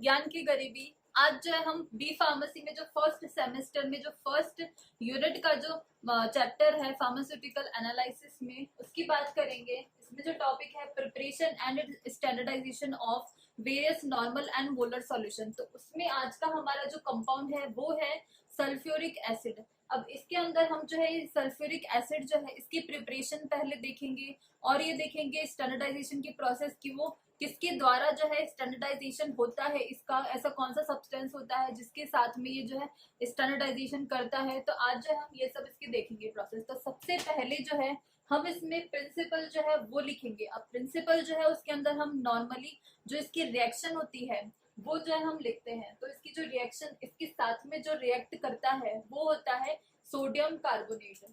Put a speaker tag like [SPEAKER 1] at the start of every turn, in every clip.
[SPEAKER 1] विज्ञान की गरीबी। आज जो है हम बी फार्मेसी में जो फर्स्ट सेमेस्टर में जो फर्स्ट यूनिट का जो चैप्टर है फार्मास्यूटिकल एनालिसिस में उसकी बात करेंगे। इसमें जो टॉपिक है preparation and standardisation of various normal and molar solution. तो उसमें आज का हमारा जो कंपाउंड है वो है सल्फ्यूरिक एसिड। अब इसके अंदर हम जो है सल्फ्यूरिक एसिड जो है इसकी प्रिपरेशन पहले देखेंगे और ये देखेंगे स्टैंडर्डाइजेशन की प्रोसेस की वो किसके द्वारा जो है स्टैंडर्डाइजेशन होता है, इसका ऐसा कौन सा सब्सटेंस होता है जिसके साथ में ये जो है स्टैंडर्डाइजेशन करता है। तो आज जो है हम ये सब इसकी देखेंगे प्रोसेस। तो सबसे पहले जो है हम इसमें प्रिंसिपल जो है वो लिखेंगे। अब प्रिंसिपल जो है उसके अंदर हम नॉर्मली जो इसकी रिएक्शन होती है वो जो है हम लिखते हैं। तो इसकी जो रिएक्शन इसके साथ में जो रिएक्ट करता है वो होता है सोडियम कार्बोनेट।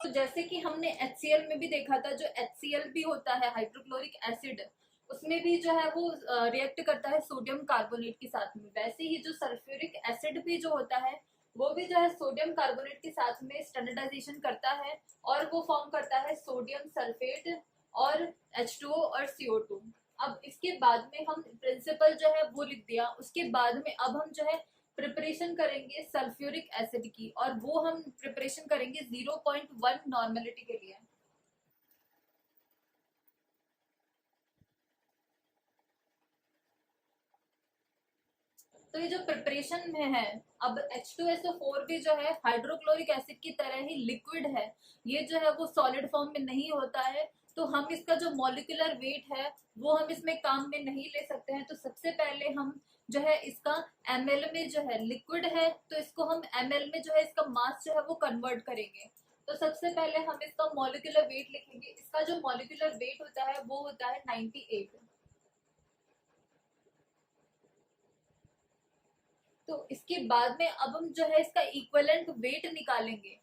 [SPEAKER 1] तो जैसे कि हमने HCl में भी देखा था, जो HCl भी होता है हाइड्रोक्लोरिक एसिड, उसमें भी जो है वो रिएक्ट करता है सोडियम कार्बोनेट के साथ में। वैसे ही जो सल्फ्यूरिक एसिड भी जो होता है वो भी जो है सोडियम कार्बोनेट के साथ में स्टैंडर्डाइजेशन करता है और वो फॉर्म करता है सोडियम सल्फेट और H2O और CO2। अब इसके बाद में हम प्रिंसिपल जो है वो लिख दिया। उसके बाद में अब हम जो है प्रिपरेशन करेंगे सल्फ्यूरिक एसिड की और वो हम प्रिपरेशन करेंगे 0.1 नॉर्मेलिटी के लिए। तो ये जो प्रिपरेशन में है, अब H2SO4 भी जो है हाइड्रोक्लोरिक एसिड की तरह ही लिक्विड है, ये जो है वो सॉलिड फॉर्म में नहीं होता है। तो हम इसका जो मॉलिक्यूलर वेट है वो हम इसमें काम में नहीं ले सकते हैं। तो सबसे पहले हम जो है इसका ml में जो है लिक्विड है तो इसको हम ml में जो है इसका मास जो है वो कन्वर्ट करेंगे। तो सबसे पहले हम इसका मॉलिक्यूलर वेट लिखेंगे। इसका जो मॉलिक्यूलर वेट होता है वो होता है 98। तो इसके बाद में अब हम जो है इसका इक्विवेलेंट वेट निकालेंगे।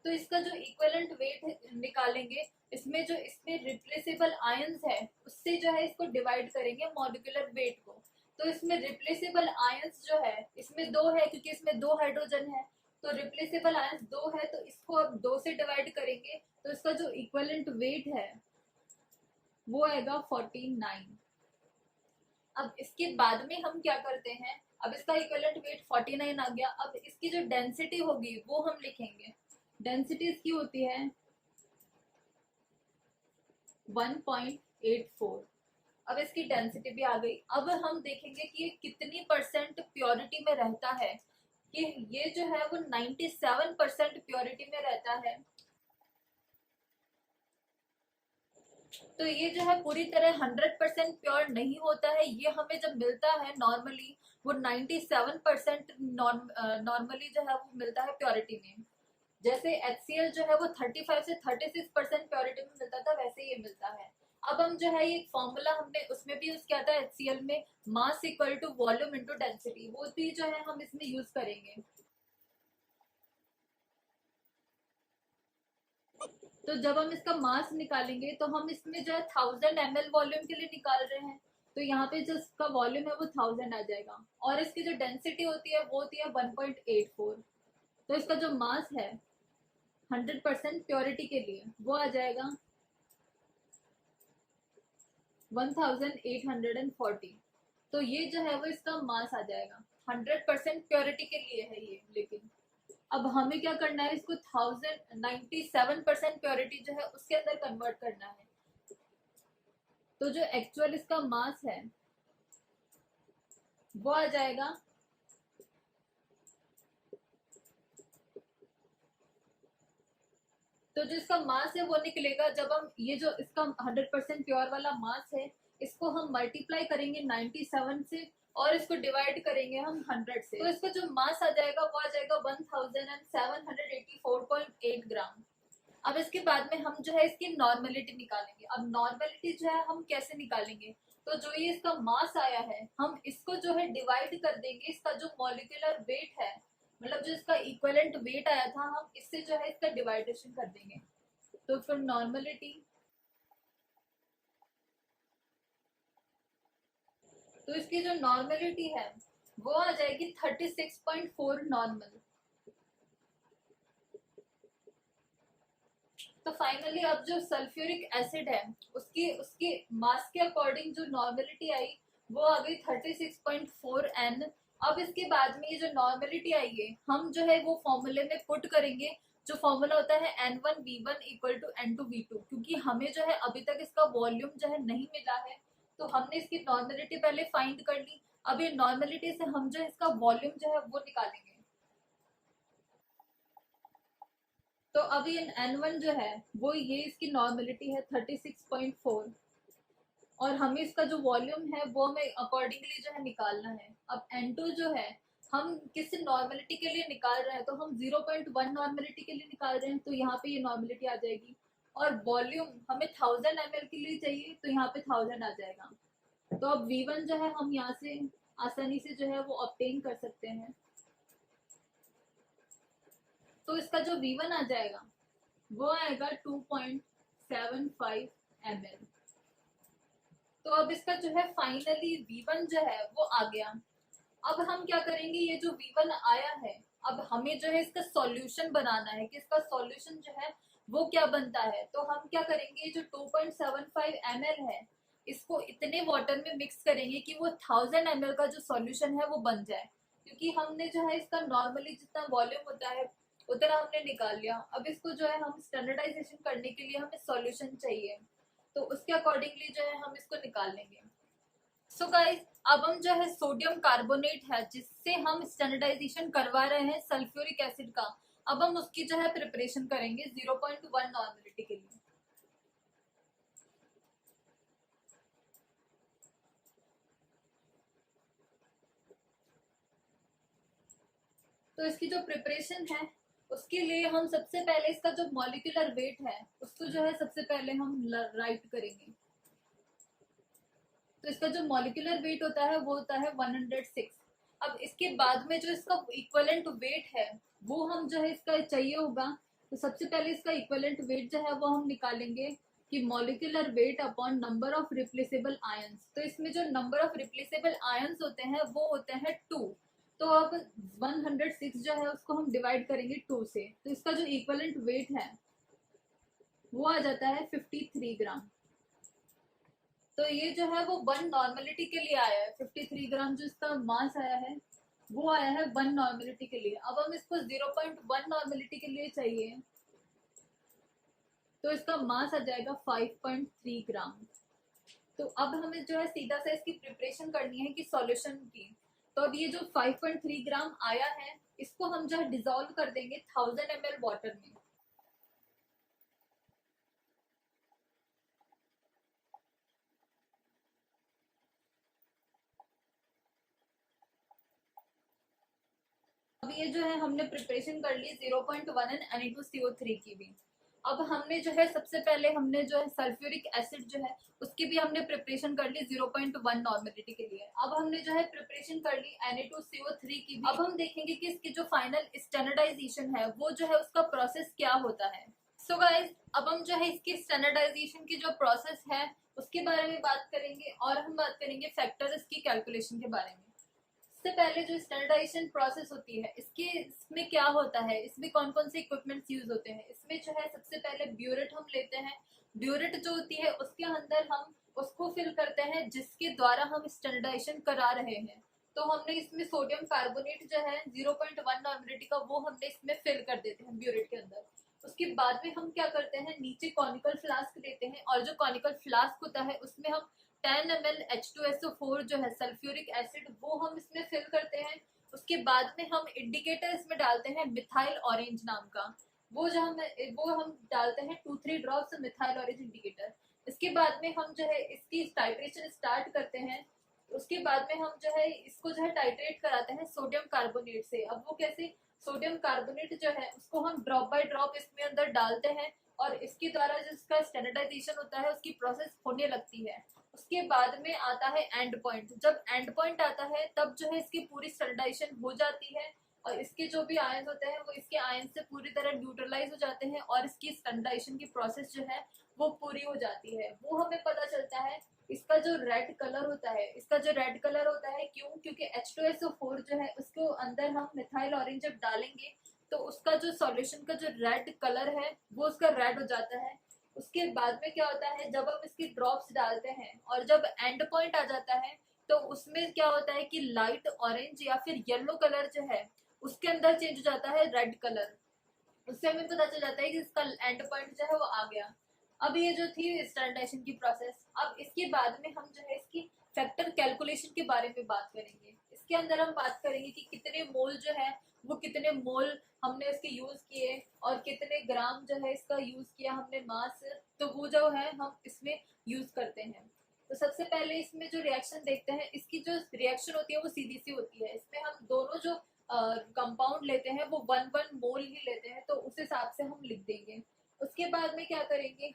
[SPEAKER 1] तो इसका जो इक्विवेलेंट वेट निकालेंगे इसमें जो इसमें रिप्लेसेबल आयंस है उससे जो है इसको डिवाइड करेंगे मॉलिक्यूलर वेट को। तो इसमें रिप्लेसेबल आयंस जो है इसमें दो है क्योंकि इसमें दो हाइड्रोजन है। तो रिप्लेसेबल आयंस दो है तो इसको अब दो से डिवाइड करेंगे तो इसका जो इक्विवेलेंट वेट है वो आएगा 49। अब इसके बाद में हम क्या करते हैं, अब इसका इक्विवेलेंट वेट 49 आ गया। अब इसकी जो डेंसिटी होगी वो हम लिखेंगे। डेंसिटी इसकी होती है 1.84। अब इसकी डेंसिटी भी आ गई। अब हम देखेंगे कि ये कितनी परसेंट प्योरिटी में रहता है। कि ये जो है वो 97% प्योरिटी में रहता है। तो ये जो है पूरी तरह 100% प्योर नहीं होता है। ये हमें जब मिलता है नॉर्मली वो 97% नॉर्मली जो है वो मिलता है प्योरिटी में। जैसे HCl जो है वो 35 से 36% प्योरिटी में मिलता था वैसे ये मिलता है। अब हम जो है ये फॉर्मूला हमने उसमें भी यूज किया था HCl में, mass equal to volume into density, वो भी जो है हम इसमें यूज करेंगे। तो जब हम इसका मास निकालेंगे तो हम इसमें जो है 1000 ml वॉल्यूम के लिए निकाल रहे हैं। तो यहाँ पे जो इसका वॉल्यूम है वो 1000 आ जाएगा और इसकी जो डेंसिटी होती है वो होती है 1.84। तो इसका जो मास है 100% प्योरिटी के लिए वो आ जाएगा 1840। तो ये जो है वो इसका मास आ जाएगा। 100% प्योरिटी के लिए है ये। लेकिन अब हमें क्या करना है, इसको 97% प्योरिटी जो है उसके अंदर कन्वर्ट करना है। तो जो एक्चुअल इसका मास है वो आ जाएगा तो जो इसका मास है वो निकलेगा जब हम ये जो इसका 100% प्योर वाला मास है इसको हम मल्टीप्लाई करेंगे 97 से और इसको डिवाइड करेंगे हम 100 से। तो इसका जो मास आ जाएगा वो आ जाएगा 1784.8 ग्राम। अब इसके बाद में हम जो है इसकी नॉर्मेलिटी निकालेंगे। अब नॉर्मेलिटी जो है हम कैसे निकालेंगे, तो जो ये इसका मास आया है हम इसको जो है डिवाइड कर देंगे इसका जो मॉलिक्यूलर वेट है, मतलब जो इसका इक्विवेलेंट वेट आया था हम इससे जो है इसका डिवाइडेशन कर देंगे। तो फिर नॉर्मेलिटी, तो इसकी जो नॉर्मेलिटी है वो आ जाएगी 36.4 नॉर्मल। तो फाइनली अब जो सल्फ्यूरिक एसिड है उसकी उसकी मास के अकॉर्डिंग जो नॉर्मेलिटी आई वो आ गई 36.4 N। अब इसके बाद में ये जो नॉर्मेलिटी आई है हम जो है वो फॉर्मूले में पुट करेंगे, जो फॉर्मूला होता है N1V1 इक्वल टू N2V2। क्योंकि हमें जो है अभी तक इसका वॉल्यूम जो है नहीं मिला है, तो हमने इसकी नॉर्मेलिटी पहले फाइंड कर ली। अब ये नॉर्मेलिटी से हम जो इसका वॉल्यूम जो है वो निकालेंगे। तो अभी N1 जो है वो ये इसकी नॉर्मेलिटी है 36.4, और हमें इसका जो वॉल्यूम है वो हमें अकॉर्डिंगली जो है निकालना है। अब N2 जो है हम किस नॉर्मेलिटी के लिए निकाल रहे हैं, तो हम 0.1 नॉर्मेलिटी के लिए निकाल रहे हैं, तो यहाँ पे ये नॉर्मेलिटी आ जाएगी। और वॉल्यूम हमें 1000 ml के लिए चाहिए, तो यहाँ पे 1000 आ जाएगा। तो अब V1 जो है हम यहाँ से आसानी से जो है वो ऑब्टेन कर सकते हैं। तो इसका जो V1 आ जाएगा वो आएगा 2.75 ml। तो अब इसका जो है फाइनली V1 जो है वो आ गया। अब हम क्या करेंगे, ये जो V1 आया है अब हमें जो है इसका सॉल्यूशन बनाना है कि इसका सॉल्यूशन जो है वो क्या बनता है। तो हम क्या करेंगे, जो 2.75 ml है इसको इतने वाटर में मिक्स करेंगे कि वो 1000 ml का जो सॉल्यूशन है वो बन जाए। क्योंकि हमने जो है इसका नॉर्मली जितना वॉल्यूम होता है उतना हमने निकाल लिया। अब इसको जो है हम स्टैंडर्डाइजेशन करने के लिए हमें सॉल्यूशन चाहिए, तो उसके अकॉर्डिंगली जो है हम इसको निकाल लेंगे। सो गाइस अब हम जो है सोडियम कार्बोनेट है जिससे हम स्टैंडर्डाइजेशन करवा रहे हैं सल्फ्यूरिक एसिड का, अब हम उसकी जो है प्रिपरेशन करेंगे 0.1 नॉर्मेलिटी के लिए। तो इसकी जो प्रिपरेशन है उसके लिए हम सबसे पहले इसका जो मॉलिक्यूलर वेट है उसको जो है सबसे पहले हम राइट करेंगे। तो इसका जो मॉलिक्यूलर वेट होता है वो होता है 106। अब इसके बाद में जो इसका इक्विवेलेंट वेट है वो हम जो है इसका चाहिए होगा। तो सबसे पहले इसका इक्विवेलेंट वेट जो है वो हम निकालेंगे कि molecular weight upon number of replaceable ions. तो इसमें जो नंबर ऑफ रिप्लेसेबल आयंस होते हैं वो होते हैं 2। तो अब 106 जो है उसको हम डिवाइड करेंगे 2 से, तो इसका जो इक्विवेलेंट वेट है वो आ जाता है 53 ग्राम। तो ये जो है वो 1 नॉर्मेलिटी के लिए आया है। 53 ग्राम जो इसका मास आया है वो आया है 1 नॉर्मेलिटी के लिए। अब हम इसको 0.1 नॉर्मेलिटी के लिए चाहिए, तो इसका मास आ जाएगा 5.3 ग्राम। तो अब हमें जो है सीधा से इसकी प्रिपरेशन करनी है कि सॉल्यूशन की। तो अब ये जो 5.3 ग्राम आया है इसको हम जो है डिसॉल्व कर देंगे 1000 ml वाटर में। अब ये जो है हमने प्रिपरेशन कर ली 0.1 Na2CO3 की भी। अब हमने जो है सबसे पहले हमने जो है सल्फ्यूरिक एसिड जो है उसकी भी हमने प्रिपरेशन कर ली 0.1 नॉर्मेलिटी के लिए। अब हमने जो है प्रिपरेशन कर ली Na2CO3 की भी। अब हम देखेंगे कि इसकी जो फाइनल स्टैंडर्डाइजेशन है वो जो है उसका प्रोसेस क्या होता है। सो गाइस अब हम जो है इसकी स्टैंडर्डाइजेशन की जो प्रोसेस है उसके बारे में बात करेंगे, और हम बात करेंगे फैक्टर्स की कैलकुलेशन के बारे में। इससे पहले जो स्टैंडर्डाइजेशन प्रोसेस होती है इसमें क्या होता है, इसमें कौन कौन से इक्विपमेंट्स यूज होते हैं। इसमें जो है सबसे पहले ब्यूरेट हम लेते हैं। ब्यूरेट जो होती है उसके अंदर हम उसको फिल करते हैं जिसके द्वारा हम स्टैंडर्डाइजेशन करा रहे हैं। तो हमने इसमें सोडियम कार्बोनेट जो है 0.1 नॉर्मेलिटी का वो हमने इसमें फिल कर देते हैं ब्यूरेट के अंदर। उसके बाद में हम क्या करते हैं, नीचे कॉनिकल फ्लास्क लेते हैं, और जो कॉनिकल फ्लास्क होता है उसमें हम 10 ml H2SO4 जो है सल्फ्यूरिक एसिड वो हम इसमें फिल करते हैं। उसके बाद में हम इंडिकेटर इसमें डालते हैं मिथाइल ऑरेंज नाम का, वो हम डालते हैं 2-3 ड्रॉप्स मिथाइल ऑरेंज इंडिकेटर। इसके बाद में हम जो है इसकी टाइट्रेशन स्टार्ट करते हैं। उसके बाद में हम जो है इसको जो है टाइट्रेट कराते हैं सोडियम कार्बोनेट से। अब वो कैसे, सोडियम कार्बोनेट जो है उसको हम ड्रॉप बाय ड्रॉप इसमें अंदर डालते हैं, और इसके द्वारा जिसका स्टैंडर्डाइजेशन होता है उसकी प्रोसेस होने लगती है। उसके बाद में आता है एंड पॉइंट। जब एंड पॉइंट आता है तब जो है इसकी पूरी स्टैंडर्डाइजेशन हो जाती है, और इसके जो भी आयन होते हैं वो इसके आयन से पूरी तरह न्यूट्रलाइज हो जाते हैं, और इसकी स्टैंडर्डाइजेशन की प्रोसेस जो है वो पूरी हो जाती है। वो हमें पता चलता है इसका जो रेड कलर होता है, इसका जो रेड कलर होता है क्योंकि H2SO4 जो है उसको अंदर हम मिथाइल ऑरेंज जब डालेंगे तो उसका जो सॉल्यूशन का जो रेड कलर है वो उसका रेड हो जाता है। उसके बाद में क्या होता है, जब हम इसकी ड्रॉप्स डालते हैं और जब एंड पॉइंट आ जाता है तो उसमें क्या होता है कि लाइट ऑरेंज या फिर येलो कलर जो है उसके अंदर चेंज हो जाता है रेड कलर। उससे हमें पता चल जाता है कि इसका एंड पॉइंट जो है वो आ गया। अब ये जो थी स्टैंडर्डाइजेशन की प्रोसेस। अब इसके बाद में हम जो है इसकी फैक्टर कैलकुलेशन के बारे में बात करेंगे। इसके अंदर हम बात करेंगे कि कितने मोल जो है वो कितने मोल हमने इसके यूज किए और कितने ग्राम जो है इसका यूज किया हमने मास, तो वो जो है हम इसमें यूज करते हैं। तो सबसे पहले इसमें जो रिएक्शन देखते हैं, इसकी जो रिएक्शन होती है वो सीधी सी होती है। इसमें हम दोनों जो कंपाउंड लेते हैं वो 1 1 मोल ही लेते हैं, तो उस हिसाब से हम लिख देंगे। उसके बाद में क्या करेंगे,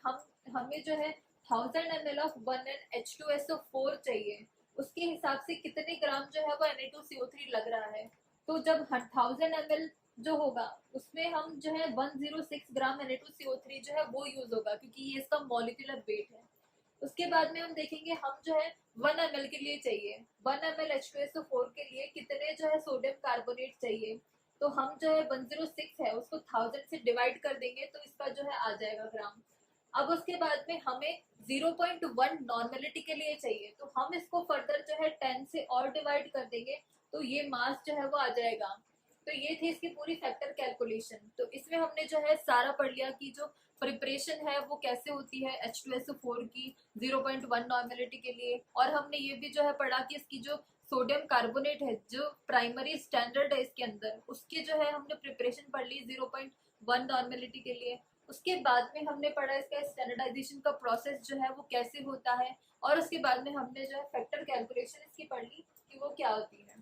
[SPEAKER 1] हमें जो है 1000 ml ऑफ 1H2SO4 चाहिए। उसके हिसाब से कितने ग्राम जो है वो Na2CO3 लग रहा है। तो जब 1000 ml जो होगा उसमें हम जो है 106 ग्राम Na2CO3 जो है वो यूज होगा, क्योंकि ये इसका मॉलिक्यूलर वेट है। उसके बाद में हम देखेंगे हम जो है 1 ml के लिए चाहिए, 1 ml H2SO4 के लिए कितने जो है सोडियम कार्बोनेट चाहिए। तो हम जो है 106 है उसको 1000 से डिवाइड कर देंगे तो इसका जो है आ जाएगा ग्राम। अब उसके बाद में हमें 0.1 नॉर्मेलिटी के लिए चाहिए, तो हम इसको फर्दर जो है 10 से और डिवाइड कर देंगे तो ये मास जो है वो आ जाएगा। तो ये थी इसकी पूरी फैक्टर कैलकुलेशन। तो इसमें हमने जो है सारा पढ़ लिया कि जो प्रिपरेशन है वो कैसे होती है H2SO4 की 0.1 नॉर्मेलिटी के लिए। और हमने ये भी जो है पढ़ा कि इसकी जो सोडियम कार्बोनेट है जो प्राइमरी स्टैंडर्ड है इसके अंदर, उसके जो है हमने प्रिपरेशन पढ़ ली 0.1 नॉर्मेलिटी के लिए। उसके बाद में हमने पढ़ा इसका स्टैंडर्डाइजेशन का प्रोसेस जो है वो कैसे होता है। और उसके बाद में हमने जो है फैक्टर कैलकुलेशन इसकी पढ़ ली कि वो क्या होती है।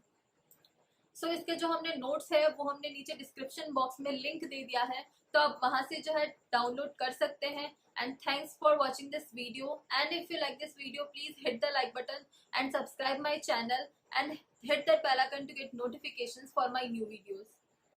[SPEAKER 1] सो इसके जो हमने नोट्स है वो हमने नीचे डिस्क्रिप्शन बॉक्स में लिंक दे दिया है, तो आप वहां से जो है डाउनलोड कर सकते हैं। And thanks for watching this video, and if you like this video please hit the like button and subscribe my channel and hit that bell icon to get notifications for my new videos.